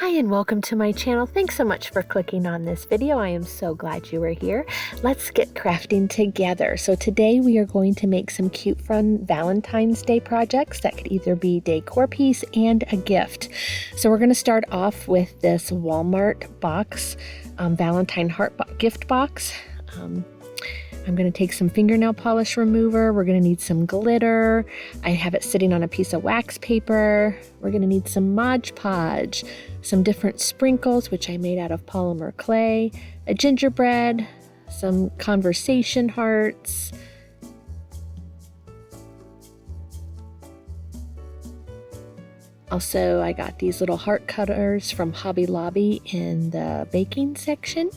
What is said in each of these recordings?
Hi and welcome to my channel. Thanks so much for clicking on this video. I am so glad you were here. Let's get crafting together. So today we are going to make some cute fun Valentine's Day projects that could either be decor piece and a gift. So we're going to start off with this Walmart box, Valentine heart gift box. I'm going to take some fingernail polish remover. We're going to need some glitter. I have it sitting on a piece of wax paper. We're going to need some Mod Podge, some different sprinkles, which I made out of polymer clay, a gingerbread, some conversation hearts, also I got these little heart cutters from Hobby Lobby in the baking section.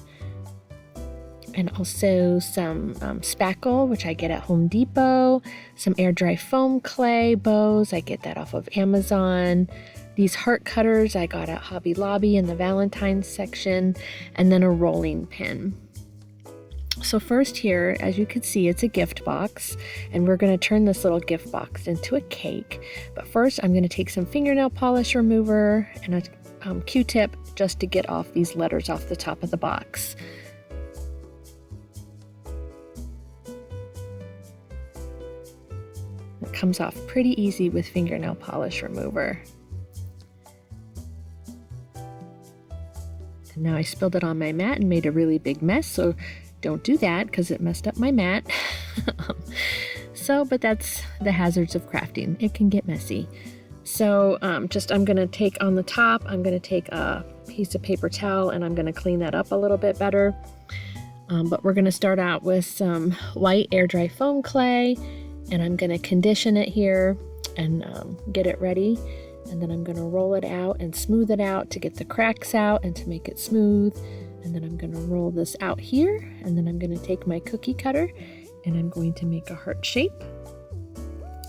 And also some spackle, which I get at Home Depot, some air dry foam clay bows, I get that off of Amazon. These heart cutters I got at Hobby Lobby in the Valentine section, and then a rolling pin. So first here, as you can see, it's a gift box, and we're going to turn this little gift box into a cake. But first I'm going to take some fingernail polish remover and a Q-tip just to get off these letters off the top of the box. It comes off pretty easy with fingernail polish remover. And now I spilled it on my mat and made a really big mess, so don't do that because it messed up my mat. But that's the hazards of crafting. It can get messy. So I'm going to take on the top, I'm going to take a piece of paper towel and I'm going to clean that up a little bit better. But we're going to start out with some white air dry foam clay. And I'm going to condition it here and get it ready. And then I'm going to roll it out and smooth it out to get the cracks out and to make it smooth. And then I'm going to roll this out here. And then I'm going to take my cookie cutter and I'm going to make a heart shape.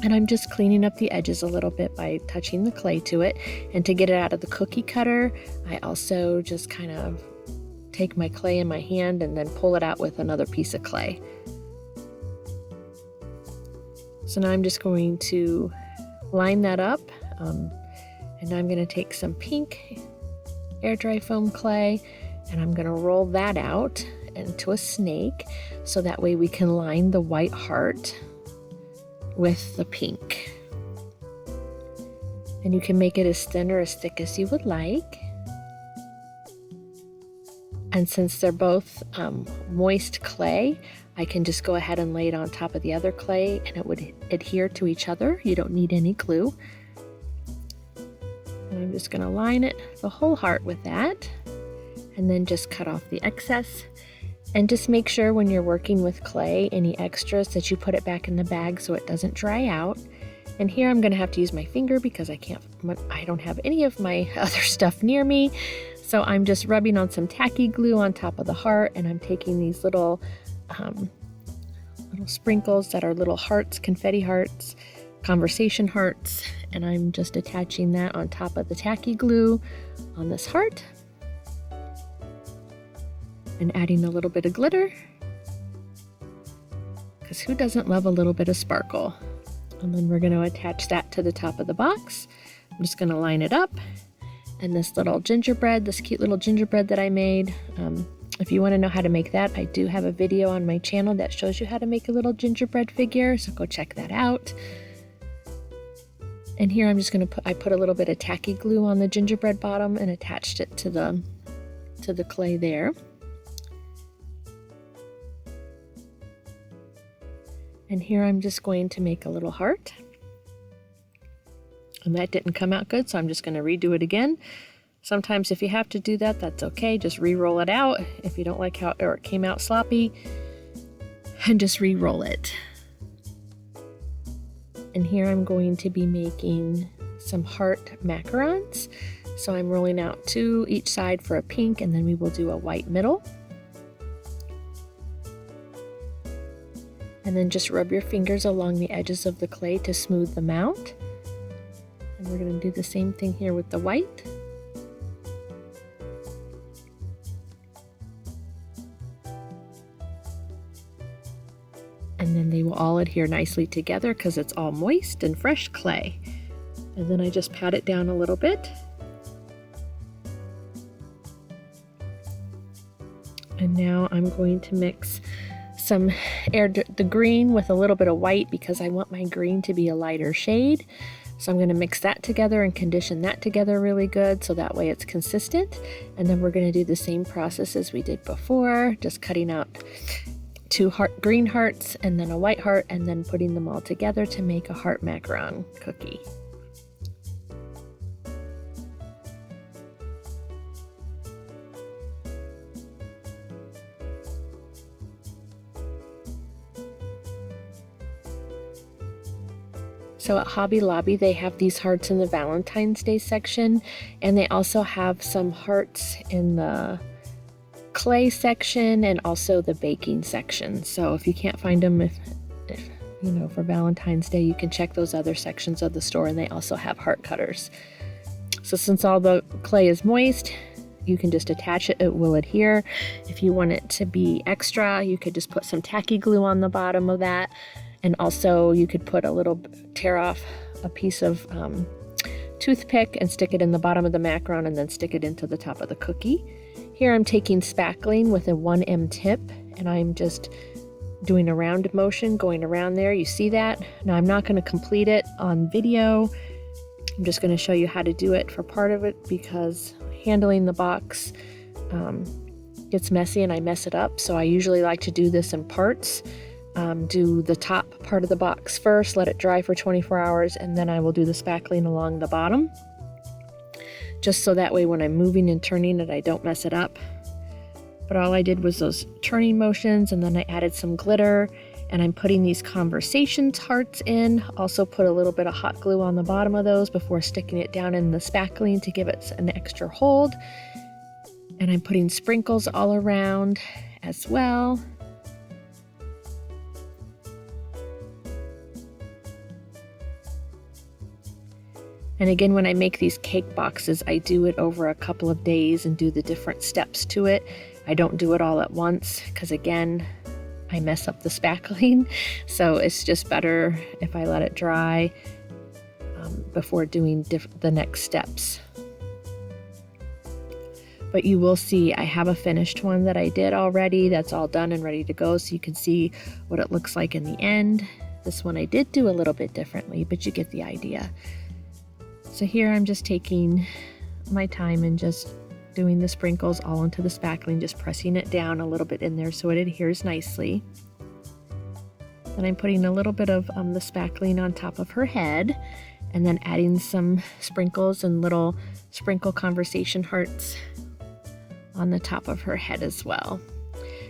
And I'm just cleaning up the edges a little bit by touching the clay to it. And to get it out of the cookie cutter, I also just kind of take my clay in my hand and then pull it out with another piece of clay. So now I'm just going to line that up, and I'm going to take some pink air dry foam clay and I'm going to roll that out into a snake so that way we can line the white heart with the pink. And you can make it as thin or as thick as you would like. And since they're both moist clay, I can just go ahead and lay it on top of the other clay and it would adhere to each other. You don't need any glue. And I'm just going to line it, the whole heart with that, and then just cut off the excess. And just make sure when you're working with clay, any extras, that you put it back in the bag so it doesn't dry out. And here I'm going to have to use my finger because I don't have any of my other stuff near me. So I'm just rubbing on some tacky glue on top of the heart, and I'm taking these little sprinkles that are little hearts, confetti hearts, conversation hearts, and I'm just attaching that on top of the tacky glue on this heart and adding a little bit of glitter, because who doesn't love a little bit of sparkle? And then we're going to attach that to the top of the box. I'm just going to line it up, and this little gingerbread, this cute little gingerbread that I made, if you want to know how to make that, I do have a video on my channel that shows you how to make a little gingerbread figure, so go check that out. And here I'm just going to I put a little bit of tacky glue on the gingerbread bottom and attached it to the clay there. And here I'm just going to make a little heart. And that didn't come out good, so I'm just going to redo it again. Sometimes if you have to do that, that's okay. Just re-roll it out if you don't like how it came out sloppy, and just re-roll it. And here I'm going to be making some heart macarons. So I'm rolling out 2 each side for a pink, and then we will do a white middle. And then just rub your fingers along the edges of the clay to smooth them out. And we're going to do the same thing here with the white. And then they will all adhere nicely together because it's all moist and fresh clay. And then I just pat it down a little bit And now I'm going to mix the green with a little bit of white because I want my green to be a lighter shade. So I'm going to mix that together and condition that together really good so that way it's consistent. And then we're going to do the same process as we did before, just cutting out two green hearts and then a white heart and then putting them all together to make a heart macaron cookie. So at Hobby Lobby, they have these hearts in the Valentine's Day section, and they also have some hearts in the clay section and also the baking section. So if you can't find them, if you know, for Valentine's Day, you can check those other sections of the store, and they also have heart cutters. So since all the clay is moist, you can just attach it. It will adhere. If you want it to be extra, you could just put some tacky glue on the bottom of that. And also you could put tear off a piece of toothpick and stick it in the bottom of the macaron and then stick it into the top of the cookie. Here I'm taking spackling with a 1M tip and I'm just doing a round motion going around there. You see that? Now I'm not going to complete it on video. I'm just going to show you how to do it for part of it because handling the box gets messy and I mess it up. So I usually like to do this in parts. Do the top part of the box first, let it dry for 24 hours, and then I will do the spackling along the bottom. Just so that way when I'm moving and turning it, I don't mess it up. But all I did was those turning motions, and then I added some glitter, and I'm putting these conversations hearts in. Also put a little bit of hot glue on the bottom of those before sticking it down in the spackling to give it an extra hold. And I'm putting sprinkles all around as well. And again, when I make these cake boxes, I do it over a couple of days and do the different steps to it. I don't do it all at once because again, I mess up the spackling. So it's just better if I let it dry before doing the next steps. But you will see I have a finished one that I did already. That's all done and ready to go. So you can see what it looks like in the end. This one I did do a little bit differently, but you get the idea. So here I'm just taking my time and just doing the sprinkles all into the spackling, just pressing it down a little bit in there so it adheres nicely. Then I'm putting a little bit of the spackling on top of her head and then adding some sprinkles and little sprinkle conversation hearts on the top of her head as well.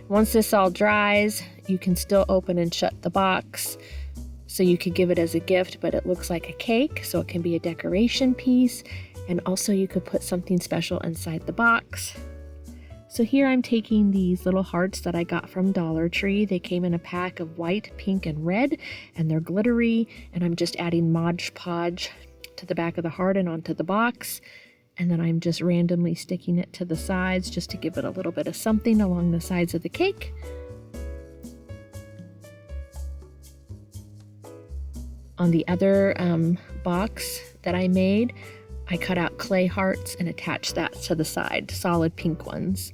Once this all dries, you can still open and shut the box. So you could give it as a gift, but it looks like a cake, so it can be a decoration piece. And also you could put something special inside the box. So here I'm taking these little hearts that I got from Dollar Tree. They came in a pack of white, pink, and red, and they're glittery. And I'm just adding Mod Podge to the back of the heart and onto the box. And then I'm just randomly sticking it to the sides just to give it a little bit of something along the sides of the cake. On the other box that I made, I cut out clay hearts and attached that to the side, solid pink ones.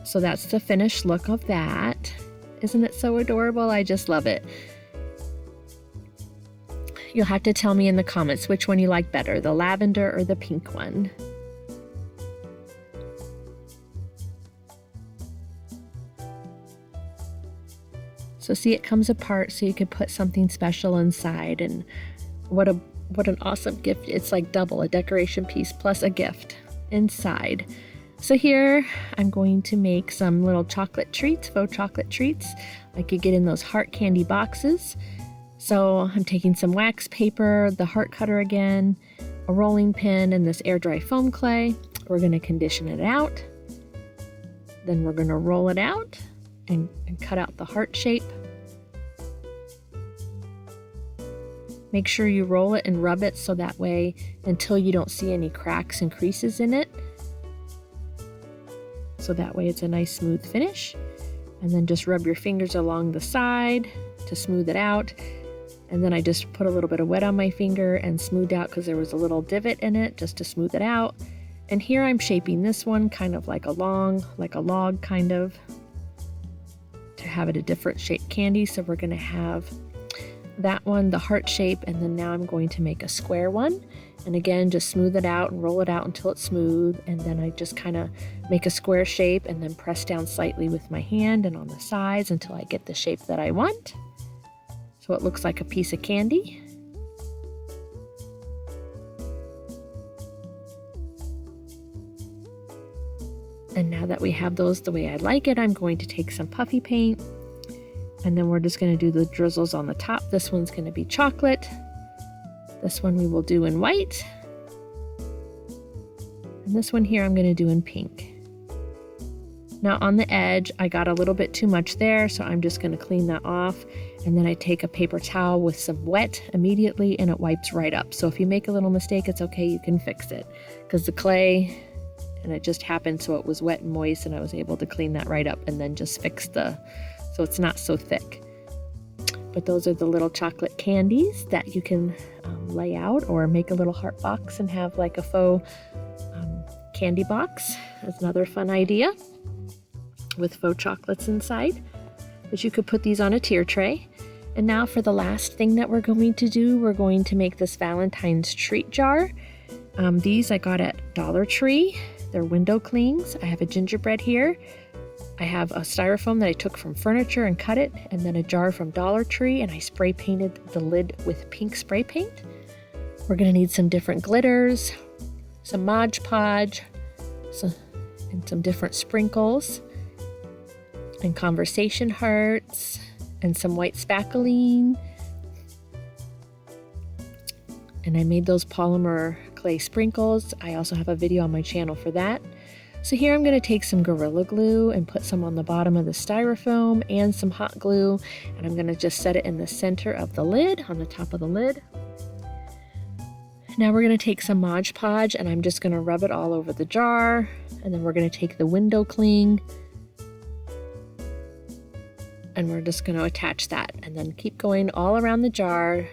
So that's the finished look of that. Isn't it so adorable? I just love it. You'll have to tell me in the comments which one you like better, the lavender or the pink one. So see, it comes apart so you could put something special inside, and what an awesome gift. It's like double, a decoration piece plus a gift inside. So here I'm going to make some little chocolate treats, faux chocolate treats like you get in those heart candy boxes. So I'm taking some wax paper, the heart cutter again, a rolling pin, and this air dry foam clay. We're going to condition it out. Then we're going to roll it out and cut out the heart shape. Make sure you roll it and rub it so that way until you don't see any cracks and creases in it. So that way it's a nice smooth finish. And then just rub your fingers along the side to smooth it out. And then I just put a little bit of wet on my finger and smoothed out because there was a little divot in it just to smooth it out. And here I'm shaping this one kind of like a log kind of, to have it a different shaped candy. So we're going to have that one, the heart shape, and then now I'm going to make a square one. And again, just smooth it out and roll it out until it's smooth. And then I just kind of make a square shape and then press down slightly with my hand and on the sides until I get the shape that I want. So it looks like a piece of candy. And now that we have those the way I like it, I'm going to take some puffy paint, and then we're just going to do the drizzles on the top. This one's going to be chocolate. This one we will do in white. And this one here I'm going to do in pink. Now on the edge, I got a little bit too much there, so I'm just going to clean that off. And then I take a paper towel with some wet immediately, and it wipes right up. So if you make a little mistake, it's okay, you can fix it. Because the clay, and it just happened so it was wet and moist, and I was able to clean that right up and then just fix so it's not so thick. But those are the little chocolate candies that you can lay out or make a little heart box and have like a faux candy box. That's another fun idea with faux chocolates inside. But you could put these on a tier tray. And now for the last thing that we're going to do, we're going to make this Valentine's treat jar. These I got at Dollar Tree. They're window clings. I have a gingerbread here. I have a styrofoam that I took from furniture and cut it, and then a jar from Dollar Tree, and I spray painted the lid with pink spray paint. We're going to need some different glitters, some Mod Podge, and some different sprinkles, and conversation hearts, and some white spackling. And I made those polymer clay sprinkles. I also have a video on my channel for that. So here I'm going to take some Gorilla Glue and put some on the bottom of the styrofoam and some hot glue, and I'm going to just set it in the center of the lid, on the top of the lid. Now we're going to take some Mod Podge, and I'm just going to rub it all over the jar, and then we're going to take the window cling and we're just going to attach that, and then keep going all around the jar,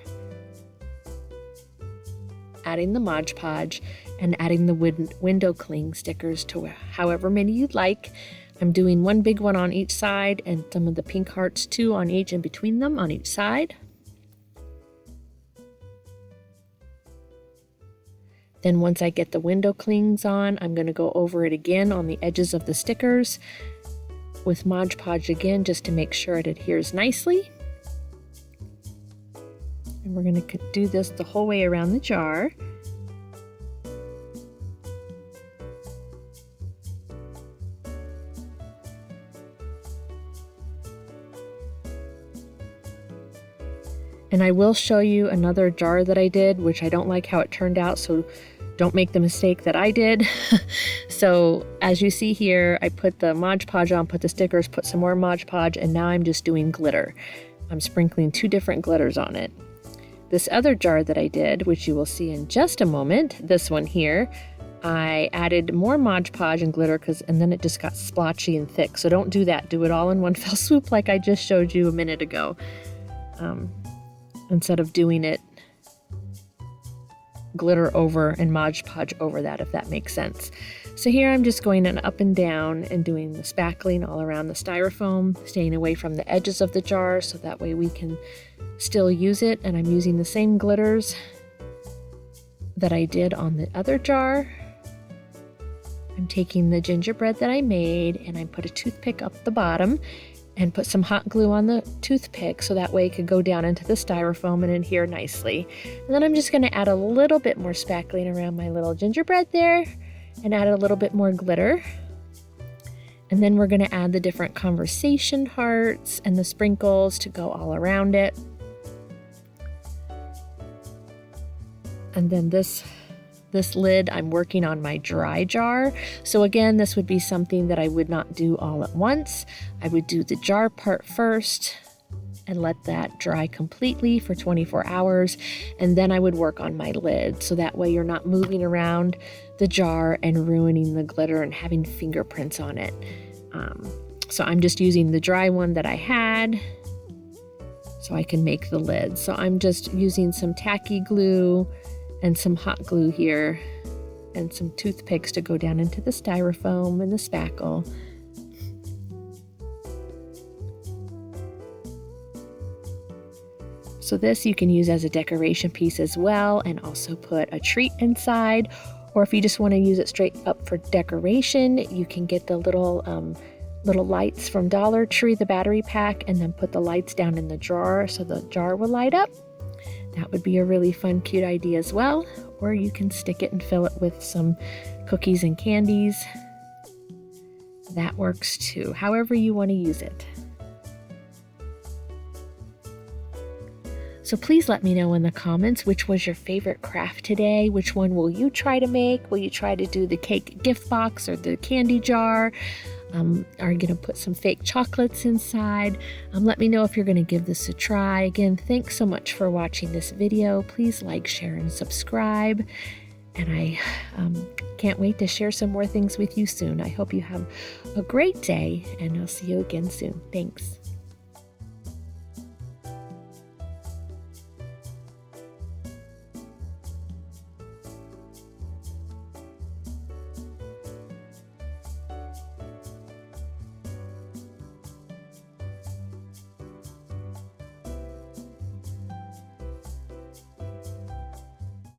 adding the Mod Podge and adding the window cling stickers to however many you'd like. I'm doing one big one on each side and some of the pink hearts too on each, and between them on each side. Then once I get the window clings on, I'm going to go over it again on the edges of the stickers with Mod Podge again, just to make sure it adheres nicely. And we're going to do this the whole way around the jar. And I will show you another jar that I did, which I don't like how it turned out, so don't make the mistake that I did. So as you see here, I put the Mod Podge on, put the stickers, put some more Mod Podge, and now I'm just doing glitter. I'm sprinkling 2 different glitters on it. This other jar that I did, which you will see in just a moment, this one here, I added more Mod Podge and glitter and then it just got splotchy and thick. So don't do that. Do it all in one fell swoop like I just showed you a minute ago. Instead of doing it glitter over and Mod Podge over that, if that makes sense. So here I'm just going up and down and doing the spackling all around the styrofoam, staying away from the edges of the jar so that way we can still use it. And I'm using the same glitters that I did on the other jar. I'm taking the gingerbread that I made and I put a toothpick up the bottom and put some hot glue on the toothpick so that way it could go down into the styrofoam and adhere nicely. And then I'm just going to add a little bit more spackling around my little gingerbread there and add a little bit more glitter. And then we're going to add the different conversation hearts and the sprinkles to go all around it. And then this lid, I'm working on my dry jar. So again, this would be something that I would not do all at once. I would do the jar part first and let that dry completely for 24 hours. And then I would work on my lid. So that way you're not moving around the jar and ruining the glitter and having fingerprints on it. So I'm just using the dry one that I had so I can make the lid. So I'm just using some tacky glue and some hot glue here and some toothpicks to go down into the styrofoam and the spackle. So this you can use as a decoration piece as well, and also put a treat inside. Or if you just want to use it straight up for decoration, you can get the little lights from Dollar Tree, the battery pack, and then put the lights down in the jar so the jar will light up. That would be a really fun, cute idea as well. Or you can stick it and fill it with some cookies and candies. That works too, however you want to use it. So please let me know in the comments which was your favorite craft today. Which one will you try to make? Will you try to do the cake gift box or the candy jar? Are you going to put some fake chocolates inside? Let me know if you're going to give this a try. Again, thanks so much for watching this video. Please like, share, and subscribe. And I can't wait to share some more things with you soon. I hope you have a great day, and I'll see you again soon. Thanks.